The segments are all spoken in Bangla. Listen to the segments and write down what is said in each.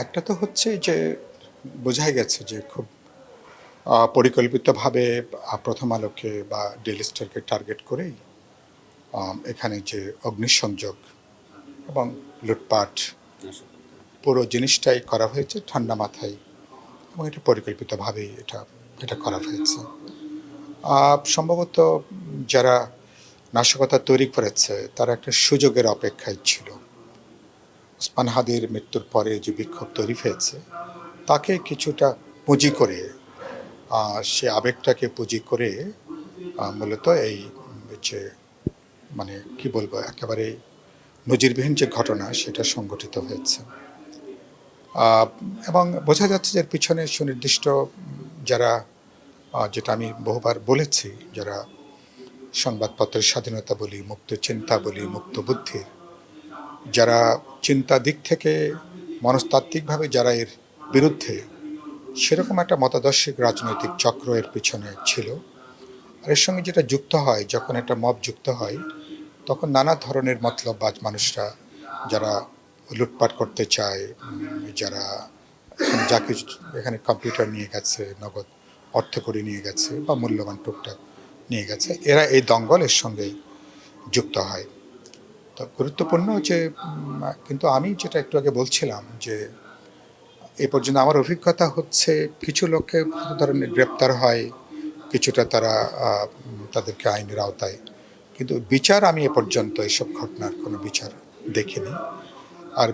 একটা তো হচ্ছে যে বোঝাই গেছে যে খুব পরিকল্পিতভাবে প্রথম আলোকে বা ডেইলি স্টারকে টার্গেট করেই এখানে যে অগ্নিসংযোগ এবং লুটপাট পুরো জিনিসটাই করা হয়েছে ঠান্ডা মাথায় এবং এটা পরিকল্পিতভাবেই এটা এটা করা হয়েছে। সম্ভবত যারা নাশকতা তৈরি করেছে তারা একটা সুযোগের অপেক্ষায় ছিল। ওসমান হাদির মৃত্যুর পরে যে বিক্ষোভ তৈরি হয়েছে তাকে কিছুটা পুঁজি করে সে আবেগটাকে পুঁজি করে মূলত এই যে মানে কি বলবো একেবারে নজিরবিহীন যে ঘটনা সেটা সংঘটিত হয়েছে এবং বোঝা যাচ্ছে যে এর পিছনে সুনির্দিষ্ট যারা যেটা আমি বহুবার বলেছি যারা সংবাদপত্রের স্বাধীনতা বলি মুক্ত চিন্তা বলি মুক্ত বুদ্ধির যারা চিন্তা দিক থেকে মনস্তাত্ত্বিকভাবে যারা এর বিরুদ্ধে সেরকম একটা মতাদর্শিক রাজনৈতিক চক্র এর পিছনে ছিল। আর এর সঙ্গে যেটা যুক্ত হয় যখন একটা মব যুক্ত হয় তখন নানা ধরনের মতলববাজ মানুষরা যারা লুটপাট করতে চায়, যারা এখানে যা কিছু এখানে কম্পিউটার নিয়ে গেছে, নগদ অর্থকড়ি নিয়ে গেছে বা মূল্যবান টুকটাক নিয়ে গেছে, এরা এই দঙ্গলের সঙ্গে যুক্ত হয়। তো গুরুত্বপূর্ণ যে কিন্তু আমি যেটা একটু আগে বলছিলাম যে এ পর্যন্ত আমার অভিজ্ঞতা হচ্ছে কিছু লোককে ধরনের গ্রেপ্তার হয়, কিছুটা তারা তাদেরকে আইনের আওতায়, কিন্তু বিচার আমি এ পর্যন্ত এসব ঘটনার কোনো বিচার দেখিনি। আর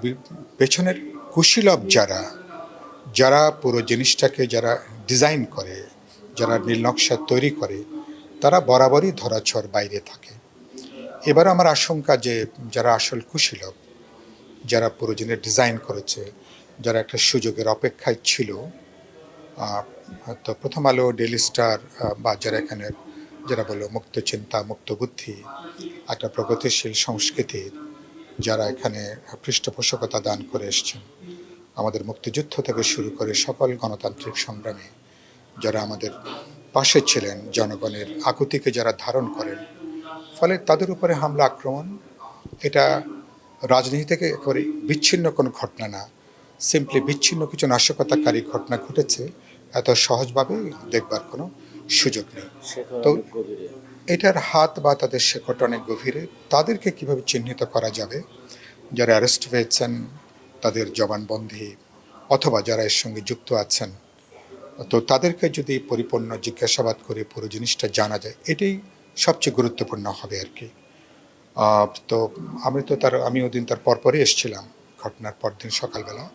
পেছনের কুশীলব যারা যারা পুরো জিনিসটাকে যারা ডিজাইন করে, যারা নীলনকশা তৈরি করে, তারা বরাবরই ধরাছোঁয়ার বাইরে থাকে। এবার আমার আশঙ্কা যে যারা আসল কুশীলব, যারা পুরো জিনিস ডিজাইন করেছে, যারা একটা সুযোগের অপেক্ষায় ছিল, তো প্রথম আলো, ডেইলি স্টার বা যারা এখানে যারা বললো মুক্ত চিন্তা মুক্ত বুদ্ধি একটা প্রগতিশীল সংস্কৃতির যারা এখানে পৃষ্ঠপোষকতা দান করে এসছেন, আমাদের মুক্তিযুদ্ধ থেকে শুরু করে সকল গণতান্ত্রিক সংগ্রামে যারা আমাদের পাশে ছিলেন, জনগণের আকুতিকে যারা ধারণ করেন, ফলে তাদের উপরে হামলা আক্রমণ এটা রাজনীতি থেকে একেবারে বিচ্ছিন্ন কোনো ঘটনা না, সিম্পলি বিচ্ছিন্ন কিছু নাশকতাকারী ঘটনা ঘটেছে, এত সহজভাবে দেখবার কোনো সুযোগ নেই। তো এটার হাত বা তাদের শেকড় অনেক গভীরে। তাদেরকে কিভাবে চিহ্নিত করা যাবে যারা অ্যারেস্ট হয়েছেন, তাদের জবানবন্দি অথবা যারা এর সঙ্গে যুক্ত আছেন, তো তাদেরকে যদি পরিপূর্ণ জিজ্ঞাসাবাদ করে পুরো জিনিসটা জানা যায়, এটাই সবচেয়ে গুরুত্বপূর্ণ হবে আর কি। তো আমি ওদিন তার পরপরই এসেছিলাম, ঘটনার পরদিন সকালবেলা।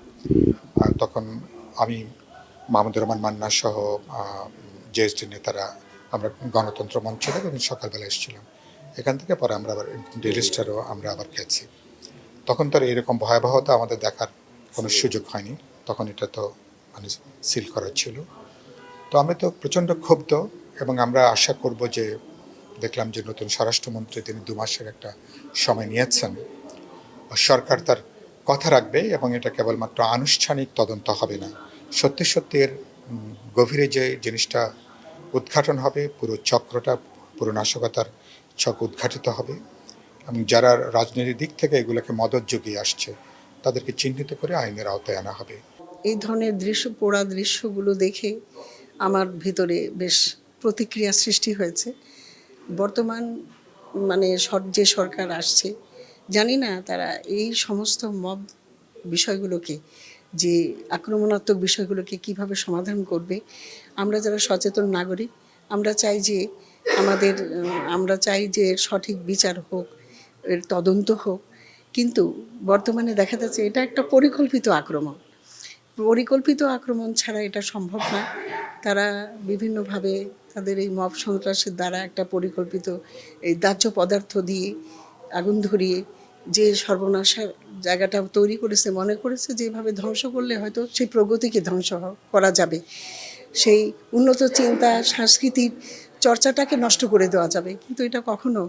তখন আমি মাহমুদুর রহমান মান্না সহ জেএসডি নেতারা আমরা গণতন্ত্র মঞ্চ থেকে ওদিন সকালবেলা এসেছিলাম। এখান থেকে পরে আমরা আবার ডেইলি স্টারও আমরা আবার গেছি। তখন তো এরকম ভয়াবহতা আমাদের দেখার কোনো সুযোগ হয়নি, তখন এটা তো মানে সিল করা ছিল। তো আমরা তো প্রচণ্ড ক্ষুব্ধ এবং আমরা আশা করব যে দেখলাম যে নতুন স্বরাষ্ট্রমন্ত্রী তিনি 2 মাসের একটা সময় নিয়েছেন, সরকার তার কথা রাখবে এবং এটা কেবলমাত্র আনুষ্ঠানিক তদন্ত হবে না, সত্যি সত্যি এর গভীরে যে জিনিসটা উদ্ঘাটন হবে, পুরো চক্রটা পুরো নাশকতার ছক উদ্ঘাটিত হবে এবং যারা রাজনীতির দিক থেকে এগুলোকে মদত জুগিয়ে আসছে তাদেরকে চিহ্নিত করে আইনের আওতায় আনা হবে। এই ধরনের পোড়া দৃশ্যগুলো দেখে আমার ভিতরে বেশ প্রতিক্রিয়া সৃষ্টি হয়েছে। বর্তমান যে সরকার আসছে, জানি না তারা এই সমস্ত মব বিষয়গুলোকে, যে আক্রমণাত্মক বিষয়গুলোকে কিভাবে সমাধান করবে। আমরা যারা সচেতন নাগরিক, আমরা চাই যে সঠিক বিচার হোক, এর তদন্ত হোক, কিন্তু বর্তমানে দেখা যাচ্ছে এটা একটা পরিকল্পিত আক্রমণ ছাড়া এটা সম্ভব না। তারা বিভিন্নভাবে তাদের এই মব সন্ত্রাসের দ্বারা একটা পরিকল্পিত এই দাহ্য পদার্থ দিয়ে আগুন ধরিয়ে যে সর্বনাশার জায়গাটা তৈরি করেছে, মনে করেছে যেভাবে ধ্বংস করলে হয়তো সেই প্রগতিকে ধ্বংস করা যাবে, সেই উন্নত চিন্তা সংস্কৃতির চর্চাটাকে নষ্ট করে দেওয়া যাবে। কিন্তু এটা কখনো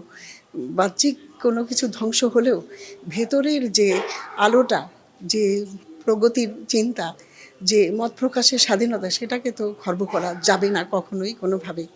বাহ্যিক কোনো কিছু ধ্বংস হলেও ভেতরের যে আলোটা, যে প্রগতির চিন্তা, যে মত প্রকাশের স্বাধীনতা, সেটাকে তো খর্ব করা যাবে না কখনোই কোনোভাবেই।